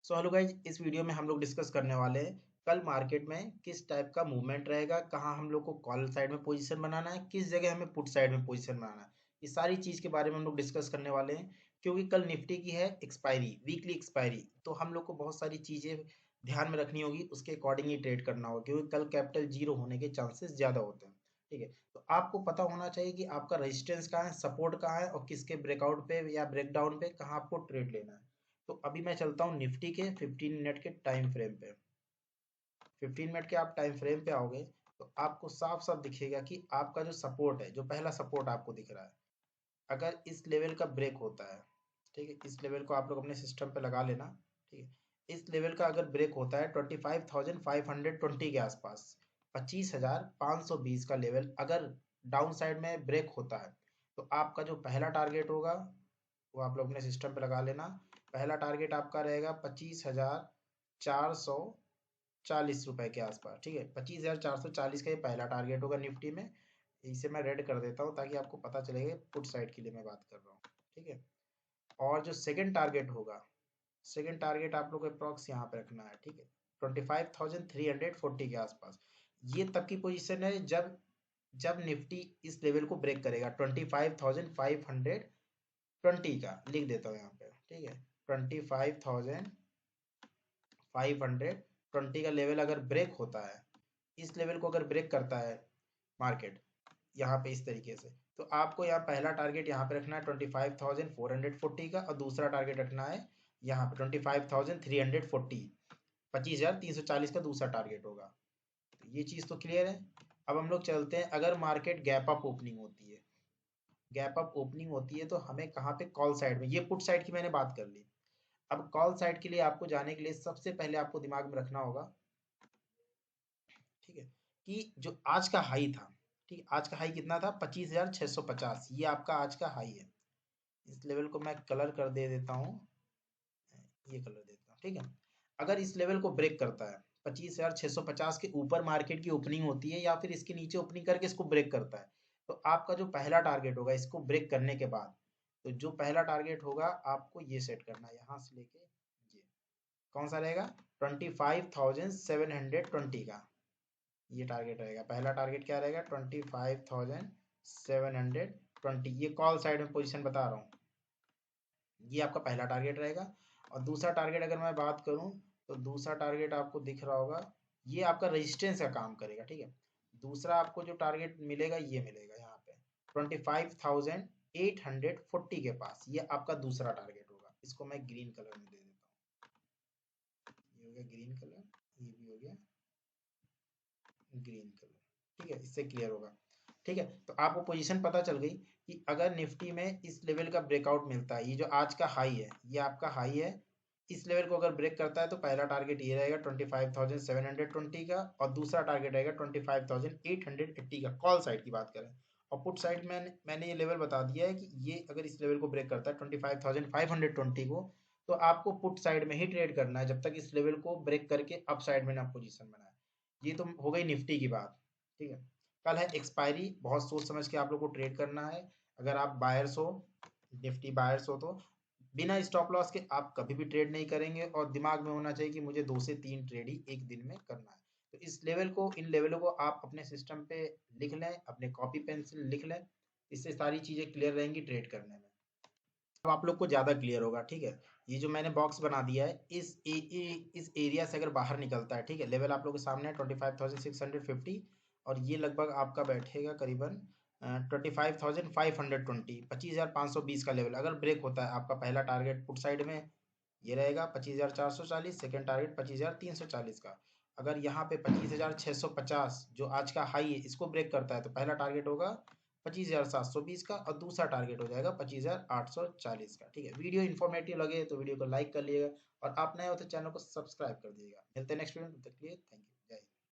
So hello guys, इस video में हम लोग डिस्कस करने वाले हैं कल मार्केट में किस टाइप का मूवमेंट रहेगा, कहाँ हम लोग को कॉल साइड में पोजीशन बनाना है, किस जगह हमें पुट साइड में पोजीशन बनाना है। ये सारी चीज़ के बारे में हम लोग डिस्कस करने वाले हैं क्योंकि कल निफ्टी की है एक्सपायरी, वीकली एक्सपायरी। तो हम लोग को बहुत सारी चीज़ें ध्यान में रखनी होगी, उसके अकॉर्डिंग ही ट्रेड करना होगा क्योंकि कल कैपिटल जीरो होने के चांसेस ज़्यादा होते हैं। ठीक है, तो आपको पता होना चाहिए कि आपका रेजिस्टेंस कहाँ है, सपोर्ट कहाँ है और किसके ब्रेकआउट पे या ब्रेकडाउन पे कहाँ आपको ट्रेड लेना है। तो अभी मैं चलता हूँ निफ्टी के 15 मिनट के टाइम फ्रेम पे। 15 मिनट के आप टाइम फ्रेम पे आओगे तो आपको साफ साफ दिखेगा कि आपका जो सपोर्ट है, जो पहला सपोर्ट आपको दिख रहा है, अगर इस लेवल का ब्रेक होता है, ठीक है, इस लेवल को आप लोग अपने सिस्टम पे लगा लेना। ठीक है, इस लेवल का अगर ब्रेक होता है 25,520 के आसपास, 25,520 का लेवल अगर डाउन साइड में ब्रेक होता है तो आपका जो पहला टारगेट होगा वो आप लोग अपने सिस्टम पे लगा लेना। पहला टारगेट आपका रहेगा 25,440 रुपए के आसपास। ठीक है, 25,440 का ये पहला टारगेट होगा निफ्टी में। इसे मैं रेड कर देता हूँ ताकि आपको पता चलेगा पुट साइड के लिए मैं बात कर रहा हूँ। ठीक है, और जो सेकंड टारगेट होगा, सेकंड टारगेट आप लोग अप्रॉक्स यहाँ पे रखना है। ठीक है, 25,340 के आसपास। ये तब की पोजीशन है जब जब निफ्टी इस लेवल को ब्रेक करेगा, 25,520 का लिख देता हूँ यहाँ पे। ठीक है, 25,520 का लेवल अगर ब्रेक होता है, इस लेवल को अगर ब्रेक करता है मार्केट यहाँ पे इस तरीके से, तो आपको यहाँ पहला टारगेट यहाँ पे रखना है 25,440 का और दूसरा टारगेट रखना है यहाँ पे 25,340, 25,340 का दूसरा टारगेट होगा। तो ये चीज़ तो क्लियर है। अब हम लोग चलते हैं, अगर मार्केट गैप अप ओपनिंग होती है, गैप अप ओपनिंग होती है तो हमें कहाँ पे, कॉल साइड में। ये पुट साइड की मैंने बात कर ली। अब कॉल साइड के लिए आपको जाने के लिए सबसे पहले आपको दिमाग में रखना होगा, ठीक है, कि जो आज का हाई था, ठीक, आज का हाई कितना था, 25,650, ये आपका आज का हाई है। इस लेवल को मैं कलर कर दे देता हूँ, ये कलर देता हूँ। ठीक है, अगर इस लेवल को ब्रेक करता है, 25,650 के ऊपर मार्केट की ओपनिंग होती है या फिर इसके नीचे ओपनिंग करके इसको ब्रेक करता है, तो आपका जो पहला टारगेट होगा इसको ब्रेक करने के बाद, तो जो पहला टारगेट होगा आपको ये सेट करना है, यहाँ से लेके ये कौन सा रहेगा, 25,720 का ये टारगेट रहेगा। पहला टारगेट क्या रहेगा, 25,720। ये कॉल साइड में पोजीशन बता रहा हूँ, ये आपका पहला टारगेट रहेगा। और दूसरा टारगेट अगर मैं बात करूं तो दूसरा टारगेट आपको दिख रहा होगा, ये आपका रेजिस्टेंस का काम करेगा। ठीक है, दूसरा आपको जो टारगेट मिलेगा ये मिलेगा यहाँ पे 25,840 के पास, ये आपका दूसरा टारगेट होगा। इसको मैं ग्रीन कलर में दे देता हूँ, ये हो गया ग्रीन कलर, ये भी हो गया ग्रीन कलर। ठीक है, इससे क्लियर होगा। ठीक है, तो आपको पोजीशन पता चल गई कि अगर निफ्टी में इस लेवल का ब्रेकआउट मिलता है, ये जो आज का हाई है, ये आपका हाई है, इस लेवल को अगर ब्रेक करता है तो पहला टारगेट ये रहेगा 25,720 का और दूसरा टारगेट रहेगा 25,880 का, कॉल साइड की बात करें। और पुट साइड में मैंने ये लेवल बता दिया है कि ये अगर इस लेवल को ब्रेक करता है 25,520 को, तो आपको पुट साइड में ही ट्रेड करना है जब तक इस लेवल को ब्रेक करके अप साइड में ना पोजीशन बनाए। ये तो हो गई निफ्टी की बात। ठीक है, कल है एक्सपायरी, बहुत सोच समझ के आप लोग को ट्रेड करना है। अगर आप बायर्स हो, निफ्टी बायर्स हो, तो बिना स्टॉप लॉस के आप कभी भी ट्रेड नहीं करेंगे और दिमाग में होना चाहिए कि मुझे 2 से 3 ट्रेड ही एक दिन में करना है। तो इस लेवल को, इन लेवलों को आप अपने सिस्टम पे लिख लें, अपने कॉपी पेंसिल लिख लें, इससे सारी चीजें क्लियर रहेंगी ट्रेड करने में। अब आप लोग को ज्यादा क्लियर होगा। ठीक है, ये जो मैंने बॉक्स बना दिया है, इस एरिया से अगर बाहर निकलता है, ठीक है, लेवल आप लोग के सामने है 25,650, और ये लगभग आपका बैठेगा करीबन 25,520, 25,520 का लेवल अगर ब्रेक होता है, आपका पहला टारगेट पुट साइड में ये रहेगा 25,440, सेकेंड टारगेट 25,340 का। अगर यहाँ पे 25,650 जो आज का हाई है इसको ब्रेक करता है तो पहला टारगेट होगा 25,720 का और दूसरा टारगेट हो जाएगा 25,840 का। ठीक है, वीडियो इन्फॉर्मेटिव लगे तो वीडियो को लाइक कर लिएगा और आप नए हो तो चैनल को सब्सक्राइब कर दिएगा। मिलते हैं नेक्स्ट वीडियो में, तब तक के लिए थैंक यू।